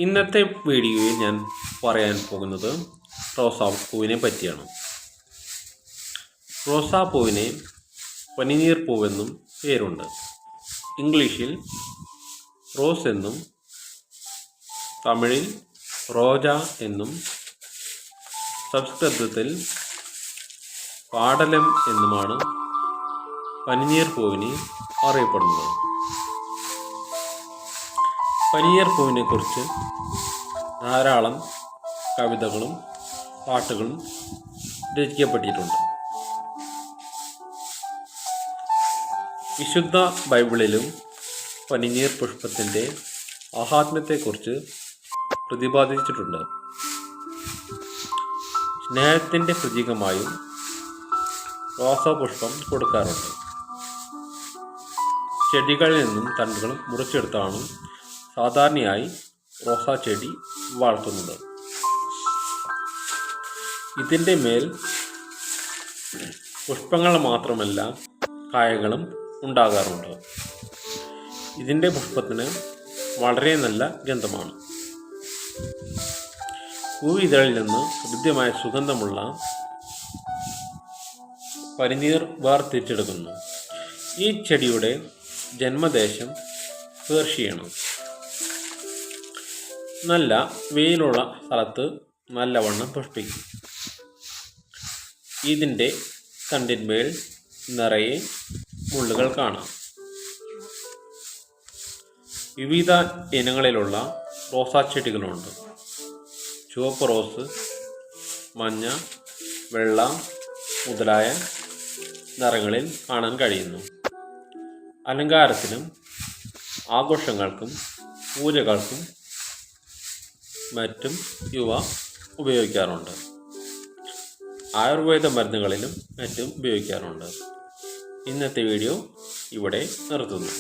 ഇന്നത്തെ വീഡിയോയിൽ ഞാൻ പറയാൻ പോകുന്നത് റോസാപ്പൂവിനെ പറ്റിയാണ്. റോസാപ്പൂവിനെ പനിനീർ പൂവെന്നും പേരുണ്ട്. ഇംഗ്ലീഷിൽ റോസ് എന്നും തമിഴിൽ റോജ എന്നും സംസ്കൃതത്തിൽ പാടലം എന്നുമാണ് പനിനീർ പൂവിനെ അറിയപ്പെടുന്നത്. പനിനീർ പൂവിനെ കുറിച്ച് ധാരാളം കവിതകളും പാട്ടുകളും രചിക്കപ്പെട്ടിട്ടുണ്ട്. വിശുദ്ധ ബൈബിളിലും പനിനീർ പുഷ്പത്തിൻ്റെ മഹാത്മ്യത്തെക്കുറിച്ച് പ്രതിപാദിച്ചിട്ടുണ്ട്. സ്നേഹത്തിൻ്റെ പ്രതീകമായും റോസാപുഷ്പം കൊടുക്കാറുണ്ട്. ചെടികളിൽ നിന്നും തണ്ടുകളും മുറിച്ചെടുത്താണ് സാധാരണയായി റോസാ ചെടി വളർത്തുന്നത്. ഇതിൻ്റെ മേൽ പുഷ്പങ്ങൾ മാത്രമല്ല കായകളും ഉണ്ടാകാറുണ്ട്. ഇതിൻ്റെ പുഷ്പത്തിന് വളരെ നല്ല ഗന്ധമാണ്. പൂവിതളിൽ നിന്ന് ഹൃദ്യമായ സുഗന്ധമുള്ള പനിനീർ വേർതിരിച്ചെടുക്കുന്നു. ഈ ചെടിയുടെ ജന്മദേശം പേർഷ്യയാണ്. നല്ല വെയിലുള്ള സ്ഥലത്ത് നല്ലവണ്ണം പുഷ്പിക്കും. ഇതിൻ്റെ തണ്ടിന്മേൽ നിറയെ മുള്ളുകൾ കാണാം. വിവിധ ഇനങ്ങളിലുള്ള റോസാ ചെടികളുണ്ട്. ചുവപ്പ് റോസ്, മഞ്ഞ, വെള്ള മുതലായ നിറങ്ങളിൽ കാണാൻ കഴിയുന്നു. അലങ്കാരത്തിനും ആഘോഷങ്ങൾക്കും പൂജകൾക്കും മറ്റും ഇവ ഉപയോഗിക്കാറുണ്ട്. ആയുർവേദ മരുന്നുകളിലും മറ്റും ഉപയോഗിക്കാറുണ്ട്. ഇന്നത്തെ വീഡിയോ ഇവിടെ നിർത്തുന്നു.